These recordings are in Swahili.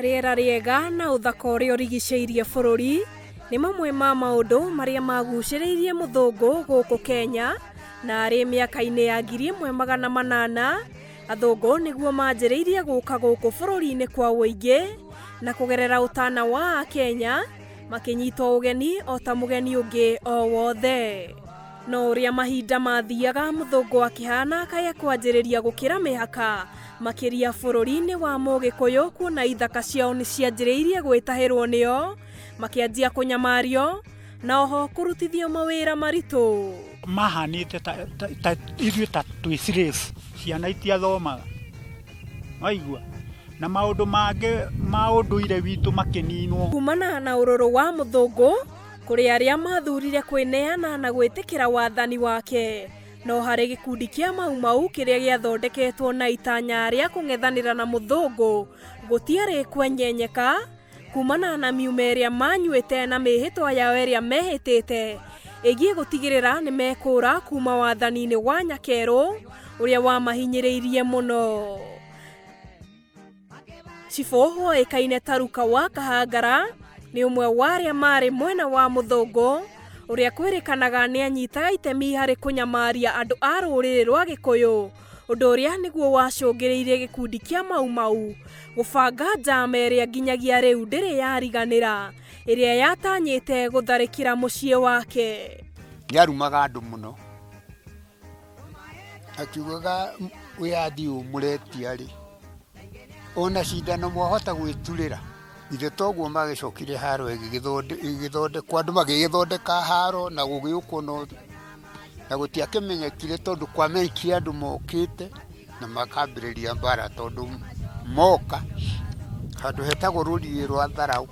Rĩera rĩega na ũthaka ũrĩa ũrigicĩirie bũrũri nĩ mamwe ma maũndũ marĩa magucĩrĩirie mũthũngũ gũkũ Kenya, na arĩ mĩaka-inĩ ya 1800 athũngũ nĩguo manjĩrĩirie gũka gũkũ bũrũri-inĩ kwa wũingĩ na kũgerera ũtana wa Kenya makĩnyitwo ũgeni o ta mũgeni ũngĩ o wothe. No ũrĩa mahinda mathiaga mũthũngũ akĩhana kaya kwanjĩrĩria gũkĩra mĩhaka makĩria bũrũri-inĩ wa Mũgĩkũyũ, kuona ithaka ciao nĩ cianjĩrĩirie gwĩtahĩrwo nĩo, makĩanjia kũnyamario na oho kũrutithio mawĩra maritũ. Mahanĩte ta ithuĩ ta twĩ slaves, ciana itiathomaga, waigua, na maũndũ mangĩ ma ũndũire witũ makĩninwo. Kumana na ũrũrũ wa mũthũngũ kũrĩ arĩa mathurire kwĩneana na gwĩtĩkĩra wathani wake, no harĩ gĩkundi kĩa Mau kĩrĩa gĩathondeketwo na itanya rĩa kũng'ethanĩra na mũthũngũ gũtiarĩ kwenyenyeka kumana na miuma ĩrĩa manyuĩte na mĩhĩtwa yao ĩrĩa mehĩtĩte ĩgiĩ gũtigĩrĩra nĩ mekũra kuma wathani-inĩ wa Nyakerũ ũrĩa wamahinyĩrĩirie mũno. Cibũ woĩkaine ta Ruka wa Kahangara nĩ ũmwe wa arĩa marĩ mwena wa mũthũngũ ũrĩa kwĩrĩkanaga nĩ anyitaga itemi harĩ kũnyamaria andũ a rũrĩrĩ rwa Gĩkũyũ, ũndũ ũrĩa nĩguo wacũngĩrĩirie gĩkundi kĩa Mau gũbanga njama ĩrĩa nginyagia rĩu ndĩrĩ yariganĩra, ĩrĩa yatanyĩte gũtharĩkĩra mũciĩ wake. Nĩarumaga andũ mũno, akiugaga wĩyathi ũmũretia-rĩ, ona cindano mwahota gwĩturĩra. Ithe toguo magĩcokire haro ĩgĩthondekwo, andũ magĩgĩthondeka haro na gũgĩũkwo na gũtiakĩmenyekire tondũ kwamenyekire andũ mokĩte na makambĩrĩria mbara, tondũ moka handũ hetagwo rũriĩ rwa Tharaũ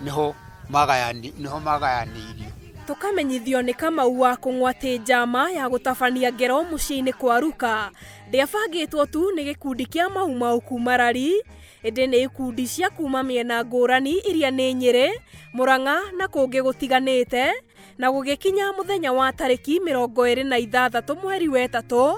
niho magayanĩirio. Tũkamenyithio nĩ Kamau wa kũng'watĩ njama ya gũtabania ngero mũciĩ-inĩ kwa Ruka ndĩabangĩtwo tu nĩ gĩkundi kĩa Mau kuma Lari, ĩndĩ nĩ ikundi cia kuma mĩena ngũrani iria nĩ Nyĩrĩ, Mũrang'a na kũngĩ gũtiganĩte, na gũgĩkinya mũthenya wa tarĩki 26 mweri wa ĩtatũ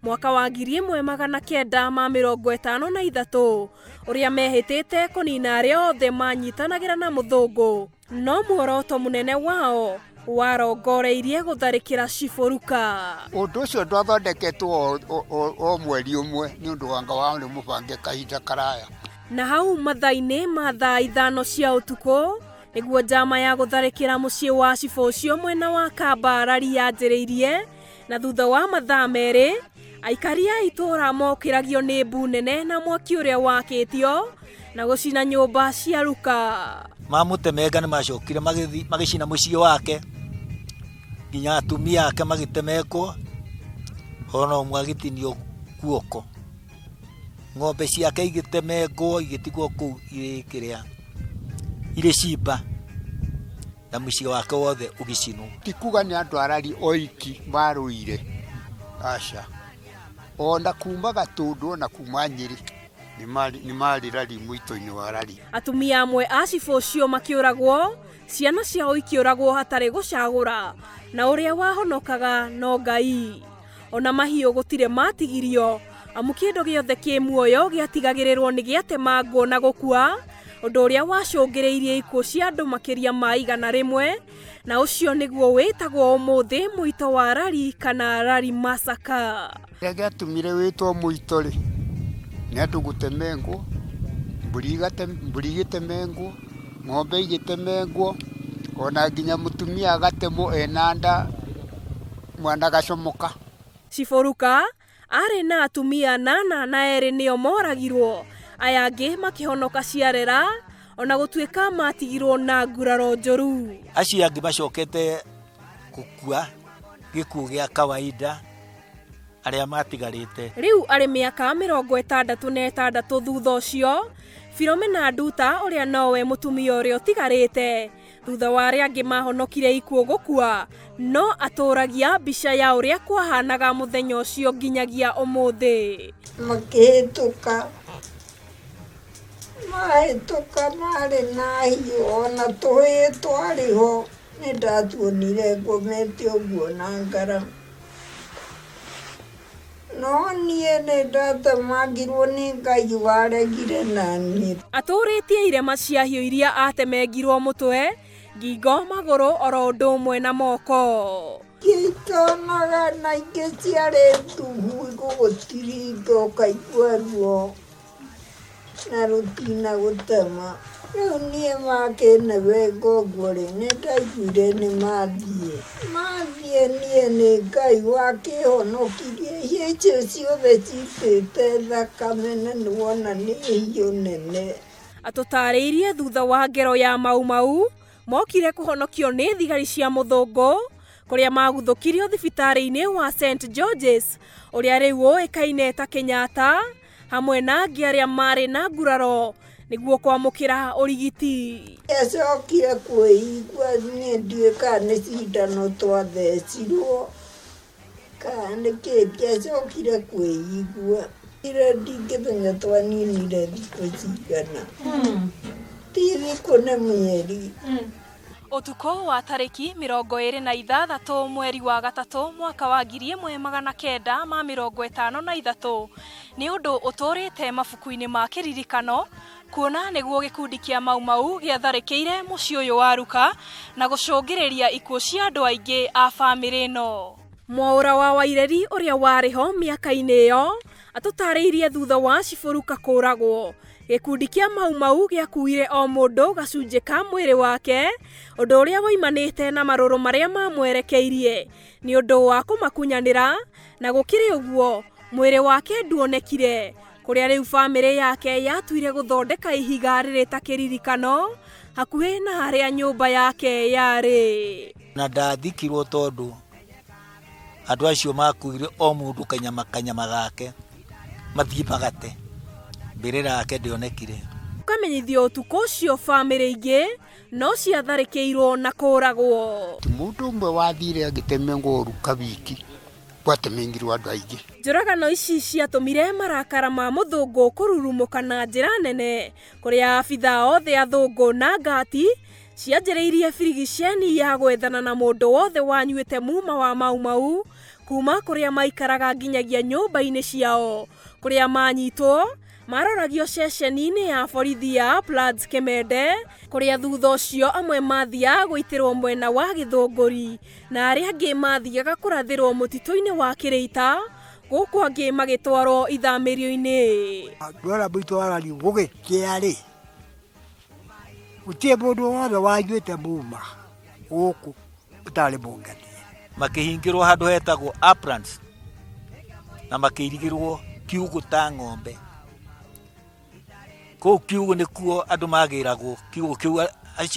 mwaka wa 1953 ũrĩa mehĩtĩte kũnina arĩa othe manyitanagĩra na mũthũngũ, no muoroto mũnene wao warongoreirie gũtharĩkĩra Cibũ Ruka. Ũndũ ũcio ndwathondeketwo o mweri ũmwe nĩ ũndũ wanga wao nĩ mũbange kahinda karaya. Na hau mathaa-inĩ ma thaa 5 cia ũtukũ nĩguo njama ya gũtharĩkĩra mũciĩ wa Cibũ ũcio mwena wa Kamba Lari yanjĩrĩirie, na thutha wa mathaa merĩ aikari a itũũra mokĩragio nĩ mbu nene na mwaki ũrĩa wakĩtio na gũcina nyũmba cia Ruka. Mamũtemenga nĩ macokire magĩcina mũciĩ wake, nginya atumia ake magĩtemekwo, ona ũmwe agĩtinio guoko, ng'ombe ciake igĩtemengwo igĩtigwo kũu irĩ cimba, na mũciĩ wake wothe ũgĩcinwo. Tikuga nĩ andũ a Lari oiki marũire, aca, ona kuma Gatũndũ na kuma Nyĩrĩ nĩ marĩ Lari, Muito-inĩ wa Lari. Atumia amwe a Cibũ ũcio makĩũragwo, ciana ciao ikĩũragwo hatarĩ gũcagũra, na ũrĩa wahonokaga no Ngai. Ona mahiũ gũtirĩ matigirio, amu kĩndũ gĩothe kĩ muoyo gĩatigagĩrĩrwo nĩ gĩatemangwo na gũkua, ũndũ ũrĩa wacũngĩrĩirie ikuũ cia andũ makĩria ma 100, na ũcio nĩguo wĩtagwo ũmũthĩ mũito wa Lari kana Lari massacre. Kĩrĩa gĩatũmire wĩtwo mũito-rĩ, nĩ andũ gũtemengwo, mbũri igĩtemengwo, ng'ombe igĩtemengwo, ona nginya mũtumia agatemwo ena nda, mwana gacomoka. Cibũ Ruka arĩ na atumia 8 na erĩ nĩo moragirwo, aya angĩ makĩhonoka ciarera, ona gũtuĩka matigirwo na nguraro njũru. Acio angĩ macokete gũkua gĩkuũ gĩa kawaida, arĩa matigarĩte. Rĩu arĩ mĩaka 66 thutha ũcio, Philomena Nduta ũrĩa nowe mũtumia ũrĩa ũtigarĩte thutha wa arĩa angĩ mahonokire ikuũ gũkua, no atũragia mbica ya ũrĩa kwahanaga mũthenya ũcio nginyagia ũmũthĩ. Makĩhĩtũka marĩ na hiũ, ona tũhĩĩ twarĩ ho, nĩ ndatuonire ngomete ũguo na ngara. no niĩ nĩ ndatemangirwo nĩ Ngai waregire na niĩ. Atũrĩtie irema cia hiũ iria atemengirwo mũtwe, ngingo, magũrũ oro ũndũ ũmwe na moko. Ngĩitonaga na ingĩ ciarĩ tuhu gũgũtiringa ũkaigua ruo na rutina gũtema. Rĩu niĩ makĩnebenga ũguo rĩ nĩ ndaiguire nĩ mathiĩ niĩ nĩ Ngai wakĩhonokirie. Hiũ icio ciothe citĩte thakame na nĩwona nĩ hiũ nene. Atũtarĩirie thutha wa ngero ya Mau mokire kũhonokio nĩ thigari cia mũthũngũ kũrĩa maguthũkirio thibitarĩ-inĩ wa St George's ũrĩa rĩu ũĩkaine ta Kenyatta, hamwe na angĩ arĩa marĩ na nguraro nĩguo kwamũkĩra ũrigiti. Acokire kwĩigua niĩ ndiũĩ kana nĩ cindano twathecirwo kana nĩkĩ, ndiacokire kwĩigua. Ire ndingĩmenya twaninire thikũ cigana. Ti thikũ nĩ mĩeri. Ũtukũ wa tarĩki 26 mweri wa gatatũ mwaka wa 1953 nĩ ũndũ ũtũrĩte mabuku-inĩ ma kĩririkano, kuona nĩguo gĩkundi kĩa Mau gĩatharĩkĩire mũciĩ ũyũ wa Ruka na gũcũngĩrĩria ikuũ cia andũ aingĩ a bamĩrĩ ĩno. Mwaũra wa Waireri ũrĩa warĩ ho mĩaka-inĩ ĩyo atũtarĩirie thutha wa Ciburuka kũragwo. Gĩkundi kĩa Mau gĩakuire o mũndũ gacunjĩ ka mwĩrĩ wake, ũndũ ũrĩa woimanĩte na marũrũ marĩa mamwerekeirie nĩ ũndũ wa kũmakunyanĩra, na gũkĩrĩ ũguo mwĩrĩ wake nduonekire, kũrĩa rĩu bamĩrĩ yake yatuire gũthondeka ihiga rĩrĩ ta kĩririkano hakuhĩ na harĩa nyũmba yake yarĩ. Na ndathikirwo tondũ andũ acio makuire o mũndũ kanyama gake mathiĩ magate, mbĩrĩra yake ndĩonekire. Ũkamenyithio ũtukũ ũcio bamĩrĩ ingĩ no ciatharĩkĩirwo na kũragwo. Mũndũ ũmwe wathire agĩtemengwo Ruka wiki, gwatemengirwo andũ aingĩ. Njũragano ici ciatũmire marakara ma mũthũngũ kũrurumũka na njĩra nene, kũrĩa abithaa othe athũngũ na ngati cianjĩrĩirie birigiceni ya gwethana na mũndũ wothe wanyuĩte muma wa Mau kuma kũrĩa maikaraga nginyagia nyũmba-inĩ ciao, kũrĩa manyitwo maroragio ceceni-inĩ ya borithi ya Plaids Kemede, kũrĩa thutha ũcio amwe mathiaga gũitĩrwo mwena wa Gĩthũngũri na arĩa angĩ mathiaga kũrathĩrwo mũtitũ-inĩ wa Kĩrĩita, gũkũ angĩ magĩtwarwo ithamĩrio-inĩ. Ndwara Muito wa Lari gũgĩkĩa-rĩ, gũtirĩ mũndũ wothe wanyuĩte muma gũkũ ũtarĩ mũngania. Makĩhingĩrwo handũ hetagwo Uplands na makĩirigĩrwo kiugũ ta ng'ombe. Kũu kiugũ nĩkuo andũ magĩragwo, kiugũ kĩu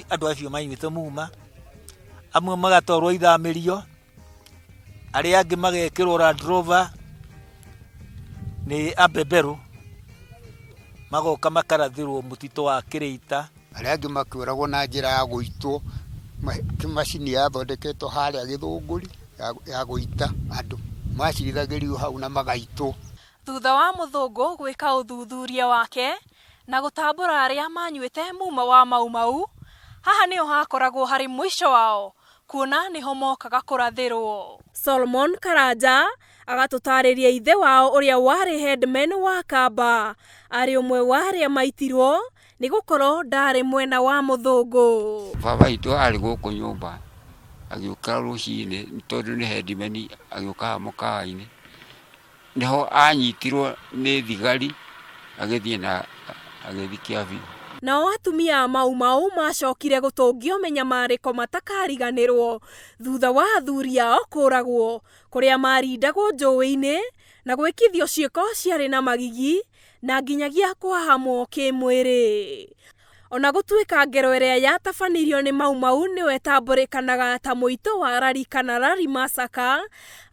andũ acio manyuĩte muma, amwe magatwarwo ithamĩrio, arĩa angĩ magekĩrwo Land Rover nĩ abeberu, magoka makarathĩrwo mũtitũ wa Kĩrĩita. Arĩa angĩ makĩũragwo na njĩra ya gũitwo, macini yathondeketwo harĩa Gĩthũngũri ya gũita andũ, macirithagĩrio hau na magaitwo. Thutha wa mũthũngũ gwĩka ũthuthuria wake na gũtambũra arĩa manyuĩte muma wa Mau, haha nĩho hakoragwo harĩ mũico wao, kuona nĩho mokaga kũrathĩrwo. Solomon Karanja agatũtarĩria ithe wao ũrĩa warĩ headman wa Kamba, arĩ ũmwe wa arĩa maitirwo nĩ gũkorwo ndarĩ mwena wa mũthũngũ. Baba witũ arĩ gũkũ nyũmba agĩũka rũcinĩ tondũ nĩ headman, agĩũka mũkawa-inĩ, niho anyitirwo nĩ thigari agĩthiĩ na agĩthikia biũ. Nao atumia Mau macokire gũtũngio menyamarĩko matakariganĩrwo thutha wa athuri ao kũragwo, kũrĩa marindagwo njũĩ-inĩ na gwĩkithio ciĩko ciarĩ na magigi na nginyagia kwahamwo kĩmwĩrĩ. Ona gũtuĩka ngero ĩrĩa yatabanirio nĩ Mau nĩwe tambũrĩkanaga ta Muito wa Lari kana Lari Massacre,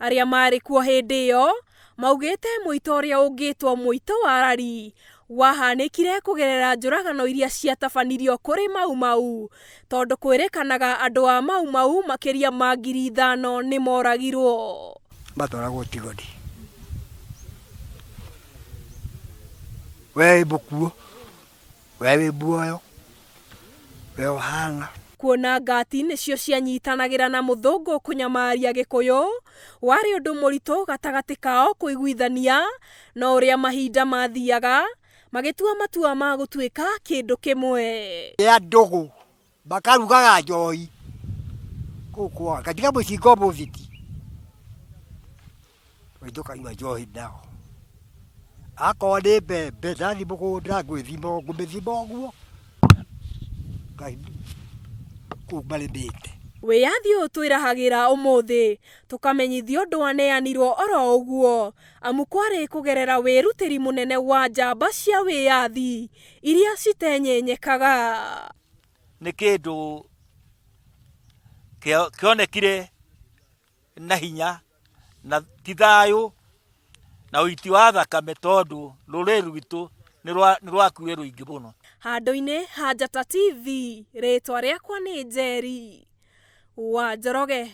arĩa marĩ kuo hĩndĩ ĩyo maugĩte Muito ũrĩa ũngĩtwo Muito wa Lari wahanĩkire kũgerera njũragano iria ciatabanirio kũrĩ Mau, tondũ kwĩrĩkanaga andũ a Mau makĩria ma 5,000 nĩ moragirwo. Matwaragwo Tigoni. We mũkuo, we wĩ muoyo, we ũhana. kuona ngati nĩcio cianyitanagira na mũthũngũ kũnyamaria Gĩkũyũ warĩ ũndũ mũritũ gatagatĩ kao kũiguithania, no ũrĩa mahinda mathiaga magĩtua matua ma gũtuĩka kĩndũ kĩmwe. Ya ndogo bakarugaga njohi kukwa katika mũcinga opposite wĩtũ kaima njohi nao akorwo nĩ mbembe ndathi mũgũnda ngũmĩthima ũguo kũu marĩmĩte. Wĩyathi ũyũ twĩrahagĩra ũmũthĩ tũkamenyithio ndwaneanirwo oro ũguo, amu kwarĩ kũgerera wĩrutĩri mũnene wa njamba cia wĩyathi iria citenyenyekaga. Nĩ kĩndũ kĩonekire na hinya na ti thayũ na ũiti wa thakame, tondũ rũrĩrĩ rwitũ nĩ rwakuire rũingĩ mũno. Handũ-inĩ ha Njata TV, rĩtwa rĩakwa nĩ Njeri wa Njoroge.